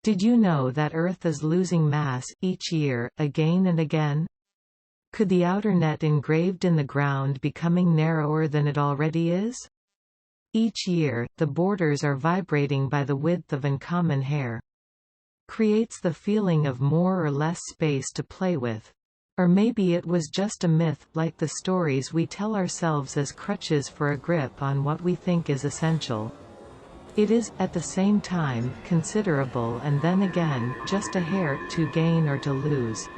Did you know that Earth is losing mass each year, again and again? Could the outer net engraved in the ground becoming narrower than it already is? Each year, the borders are vibrating by the width of uncommon hair. Creates the feeling of more or less space to play with. Or maybe it was just a myth, like the stories we tell ourselves as crutches for a grip on what we think is essential. It is, at the same time, considerable and then again, just a hair, to gain or to lose.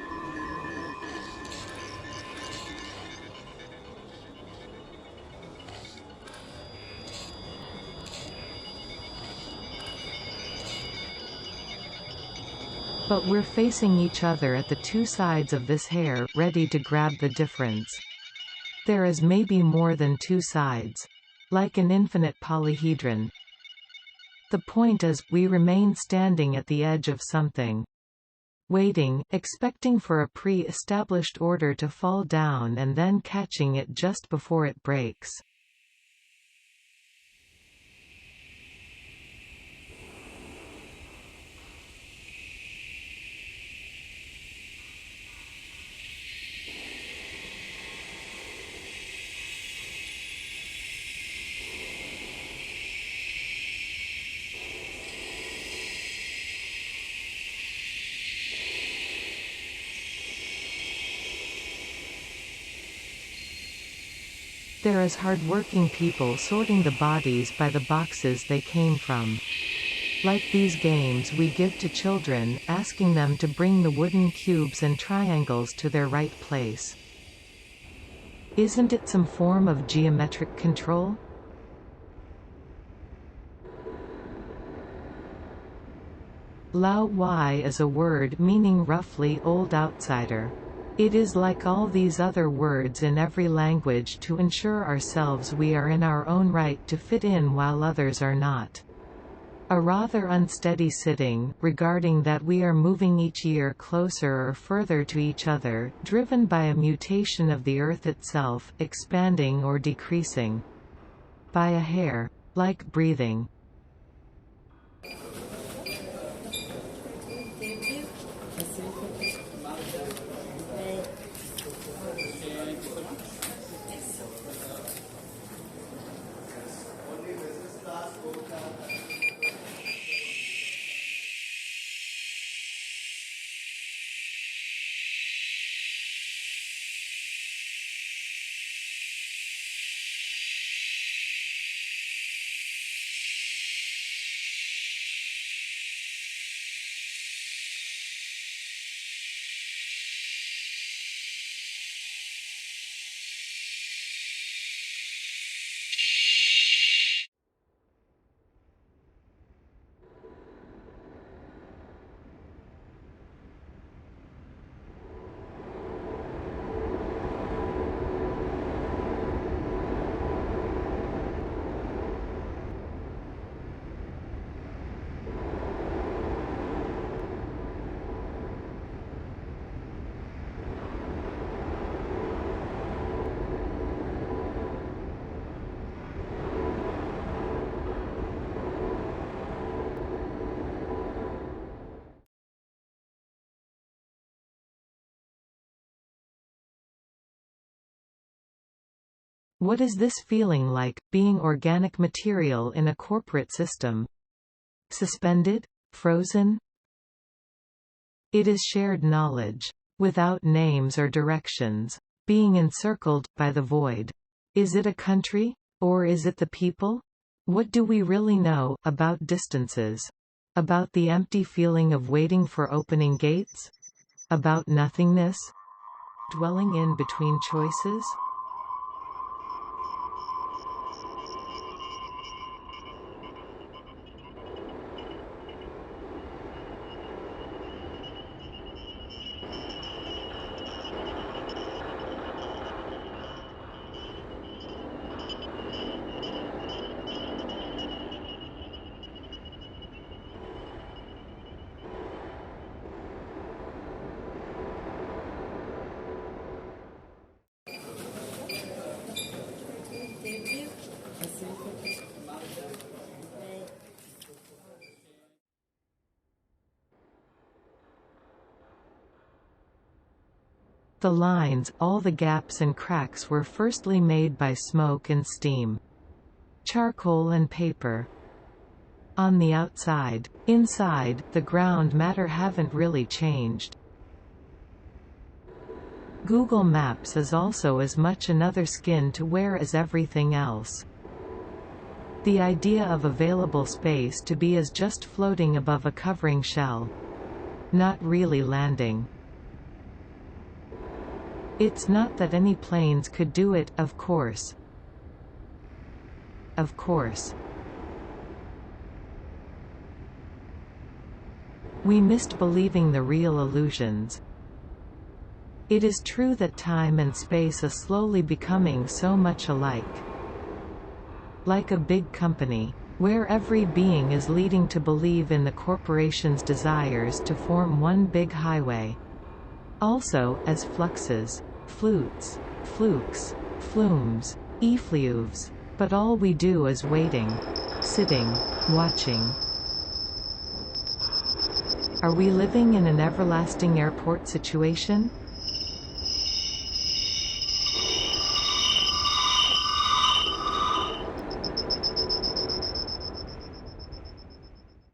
But we're facing each other at the two sides of this hair, ready to grab the difference. There is maybe more than two sides. Like an infinite polyhedron. The point is, we remain standing at the edge of something. Waiting, expecting for a pre-established order to fall down and then catching it just before it breaks. There is hard-working people sorting the bodies by the boxes they came from. Like these games we give to children, asking them to bring the wooden cubes and triangles to their right place. Isn't it some form of geometric control? Lao Wai is a word meaning roughly old outsider. It is like all these other words in every language to ensure ourselves we are in our own right to fit in while others are not. A rather unsteady sitting, regarding that we are moving each year closer or further to each other, driven by a mutation of the Earth itself, expanding or decreasing. By a hair. Like breathing. What is this feeling like, being organic material in a corporate system? Suspended? Frozen? It is shared knowledge. Without names or directions. Being encircled by the void. Is it a country? Or is it the people? What do we really know about distances? About the empty feeling of waiting for opening gates? About nothingness? Dwelling in between choices? The lines, all the gaps and cracks were firstly made by smoke and steam. Charcoal and paper. On the outside. Inside, the ground matter haven't really changed. Google Maps is also as much another skin to wear as everything else. The idea of available space to be is just floating above a covering shell. Not really landing. It's not that any planes could do it, of course. Of course. We missed believing the real illusions. It is true that time and space are slowly becoming so much alike. Like a big company, where every being is leading to believe in the corporation's desires to form one big highway. Also, as fluxes, flutes, flukes, flumes, effluves. But all we do is waiting, sitting, watching. Are we living in an everlasting airport situation?